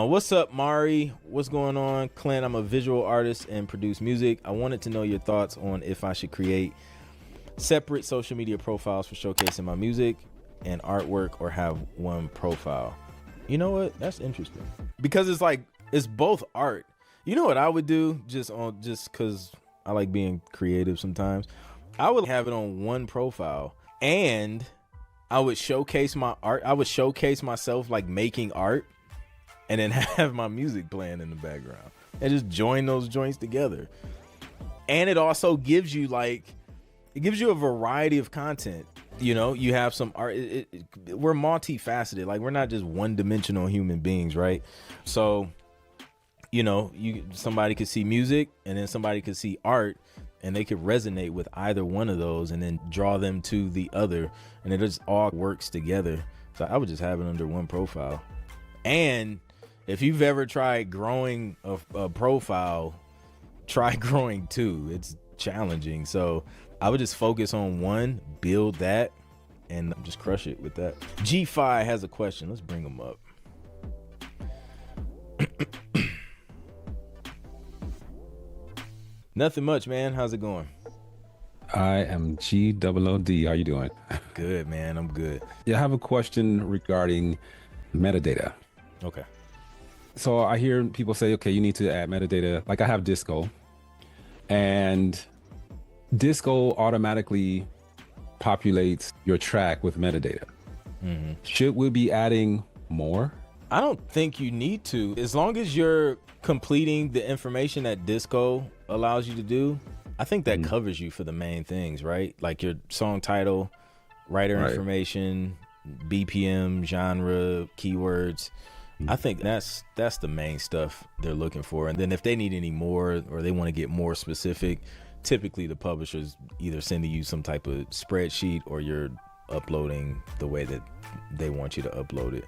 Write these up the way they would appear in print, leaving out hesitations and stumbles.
What's up, Mari? What's going on? Clint, I'm a visual artist and produce music. I wanted to know your thoughts on if I should create separate social media profiles for showcasing my music and artwork or have one profile. You know what? That's interesting. Because it's both art. You know what I would do just cuz I like being creative sometimes. I would have it on one profile and I would showcase my art. I would showcase myself like making art and then have my music playing in the background and just join those joints together. And it also gives you it gives you a variety of content. You know, you have some art. We're multifaceted. Like, we're not just one-dimensional human beings, right? So, you know, somebody could see music and then somebody could see art and they could resonate with either one of those and then draw them to the other, and it just all works together. So I would just have it under one profile. And if you've ever tried growing a profile, try growing two. It's challenging. So I would just focus on one, build that, and just crush it with that. G5 has a question. Let's bring him up. Nothing much, man. How's it going? I am GOOD. How you doing? Good, man. I'm good. Yeah, I have a question regarding metadata. Okay. So I hear people say, okay, you need to add metadata. Like, I have Disco, and Disco automatically populates your track with metadata. Mm-hmm. Should we be adding more? I don't think you need to. As long as you're completing the information that Disco allows you to do, I think that covers you for the main things, right? Like your song title, writer information, BPM, genre, keywords. I think that's the main stuff they're looking for. And then if they need any more or they want to get more specific, typically the publishers either sending you some type of spreadsheet or you're uploading the way that they want you to upload it.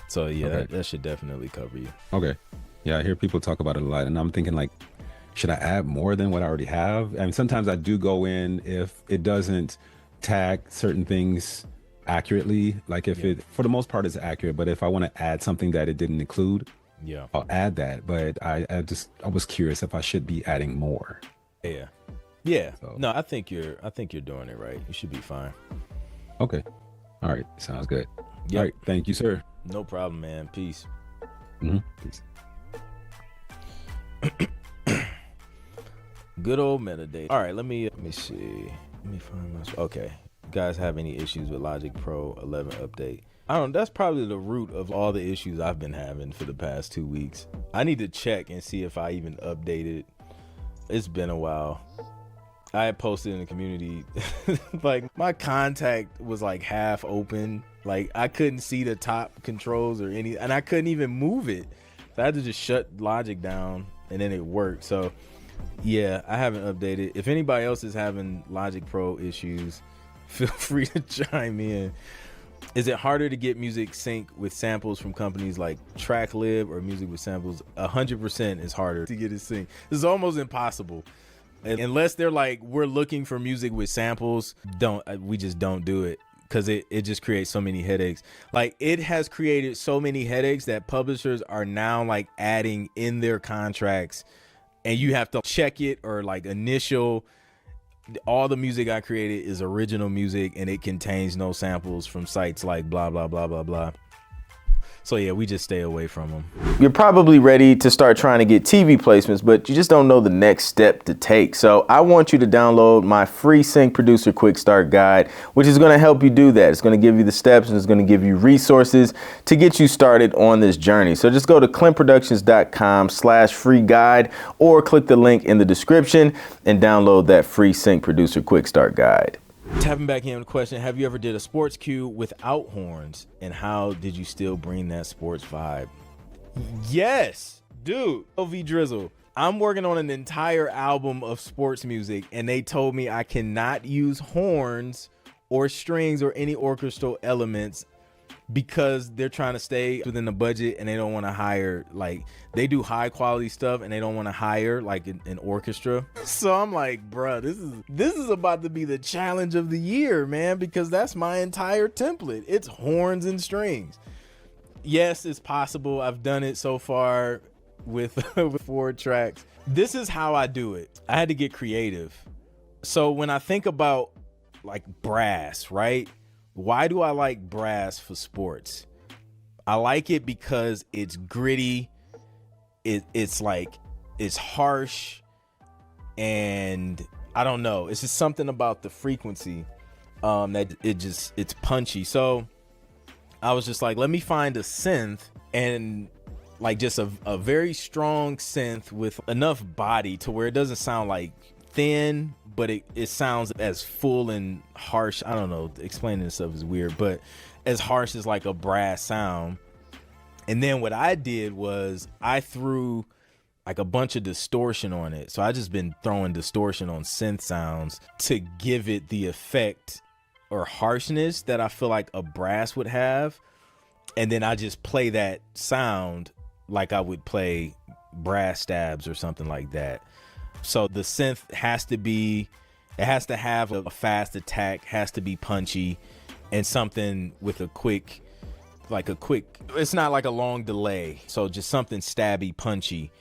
So yeah, that should definitely cover you. Okay. Yeah, I hear people talk about it a lot, and I'm thinking, like, should I add more than what I already have? And sometimes I do go in if it doesn't tag certain things accurately. Like, if it, for the most part, is accurate, but if I want to add something that it didn't include, I'll add that. But I was curious if I should be adding more. Yeah. So, no, I think you're doing it right. You should be fine. Okay. All right. Sounds good. Yep. All right. Thank you, sir. No problem, man. Peace. Peace. Good old metadata. All right, let me see. Let me find my. Okay, you guys have any issues with Logic Pro 11 update? I don't. That's probably the root of all the issues I've been having for the past 2 weeks. I need to check and see if I even updated. It's been a while. I had posted in the community, like, my contact was like half open. Like, I couldn't see the top controls or any, and I couldn't even move it. So I had to just shut Logic down, and then it worked. So yeah, I haven't updated. If anybody else is having Logic Pro issues, feel free to chime in. Is it harder to get music sync with samples from companies like TrackLib or Music with Samples? 100% is harder to get it synced. It's almost impossible. Unless they're like, we're looking for music with samples, we just don't do it, because it just creates so many headaches. Like, it has created so many headaches that publishers are now like adding in their contracts, and you have to check it or like initial, all the music I created is original music and it contains no samples from sites like blah, blah, blah, blah, blah. So yeah, we just stay away from them. You're probably ready to start trying to get TV placements, but you just don't know the next step to take. So I want you to download my free Sync Producer Quick Start Guide, which is going to help you do that. It's going to give you the steps and it's going to give you resources to get you started on this journey. So just go to clintproductions.com/free guide or click the link in the description and download that free Sync Producer Quick Start Guide. Tapping back in with a question, have you ever did a sports cue without horns, and how did you still bring that sports vibe? Yes, dude. LV Drizzle, I'm working on an entire album of sports music, and they told me I cannot use horns or strings or any orchestral elements because they're trying to stay within the budget, and they don't want to hire, like, they do high quality stuff and they don't want to hire like an orchestra. So I'm like, bruh, this is about to be the challenge of the year, man, because that's my entire template. It's horns and strings. Yes, it's possible. I've done it so far with, with 4 tracks. This is how I do it. I had to get creative. So when I think about like brass, right? Why do I like brass for sports? I like it because it's gritty. It's harsh, and I don't know. It's just something about the frequency that it's punchy. So I was just like, let me find a synth, and like just a very strong synth with enough body to where it doesn't sound like thin, but it sounds as full and harsh. I don't know, explaining this stuff is weird, but as harsh as like a brass sound. And then what I did was I threw like a bunch of distortion on it. So I just been throwing distortion on synth sounds to give it the effect or harshness that I feel like a brass would have. And then I just play that sound like I would play brass stabs or something like that. So the synth has to have a fast attack, has to be punchy, and something with a quick, it's not like a long delay. So just something stabby, punchy.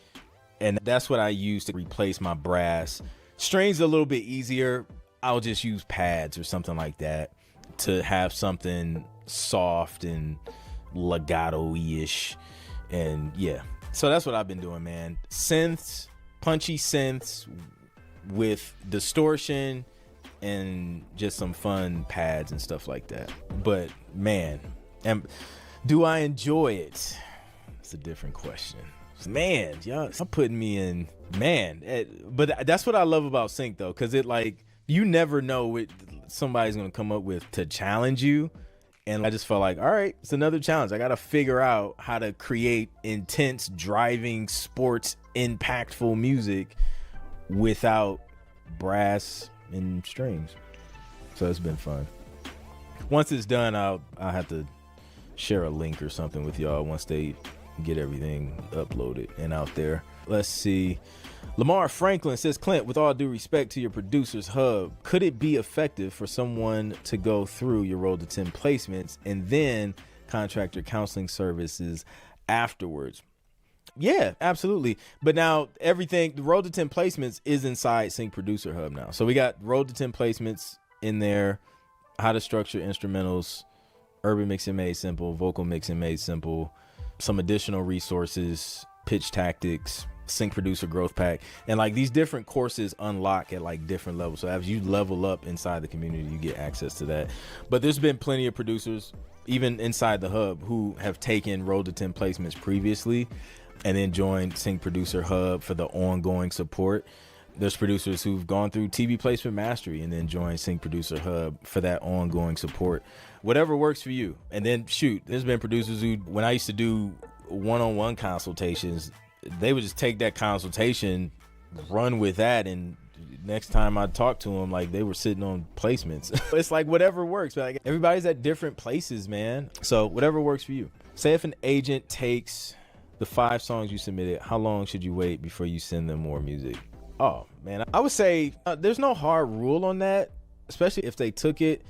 And that's what I use to replace my brass. Strings a little bit easier. I'll just use pads or something like that to have something soft and legato-ish. And yeah, so that's what I've been doing, man. Synths, punchy synths with distortion and just some fun pads and stuff like that. But man, do I enjoy it? It's a different question. Man, y'all putting me in, man. But that's what I love about sync though, because it like, you never know what somebody's gonna come up with to challenge you. And I just felt like, all right, it's another challenge. I gotta figure out how to create intense, driving, sports, impactful music without brass and strings. So it's been fun. Once it's done, I'll have to share a link or something with y'all once they get everything uploaded and out there. Let's see. Lamar Franklin says, Clint, with all due respect to your producer's hub, could it be effective for someone to go through your Road to 10 placements and then contractor counseling services afterwards? Yeah, absolutely. But now the Road to 10 placements is inside Sync Producer Hub now. So we got Road to 10 placements in there, how to structure instrumentals, urban mixing made simple, vocal mixing made simple, some additional resources, pitch tactics, Sync Producer Growth Pack, and like these different courses unlock at like different levels. So as you level up inside the community, you get access to that. But there's been plenty of producers, even inside the hub, who have taken Road to 10 placements previously and then joined Sync Producer Hub for the ongoing support. There's producers who've gone through TV Placement Mastery and then joined Sync Producer Hub for that ongoing support. Whatever works for you. And then shoot, there's been producers who, when I used to do one-on-one consultations, they would just take that consultation, run with that, and next time I talked to them, like they were sitting on placements. It's like whatever works. But like, everybody's at different places, man. So whatever works for you. Say if an agent takes the 5 songs you submitted, how long should you wait before you send them more music? Oh man, I would say there's no hard rule on that, especially if they took it.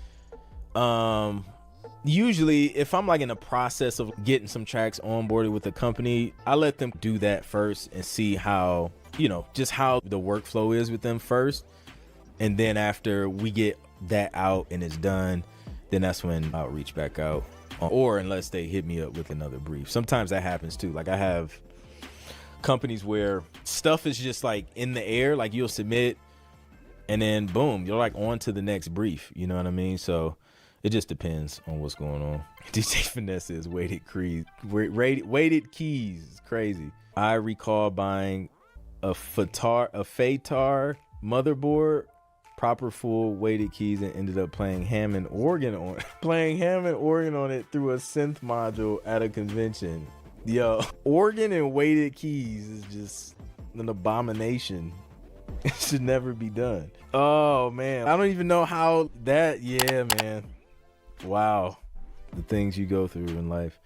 Usually if I'm like in the process of getting some tracks onboarded with the company, I let them do that first and see how, just how the workflow is with them first. And then after we get that out and it's done, then that's when I'll reach back out, or unless they hit me up with another brief. Sometimes that happens too. Like I have companies where stuff is just like in the air, like you'll submit and then boom, you're like on to the next brief. You know what I mean? So it just depends on what's going on. DJ Finesse is weighted keys. It's crazy. I recall buying a FATAR motherboard, proper full weighted keys, and ended up playing Hammond organ on it through a synth module at a convention. Yo, organ and weighted keys is just an abomination. It should never be done. Oh man, I don't even know how that. Yeah, man. Wow, the things you go through in life.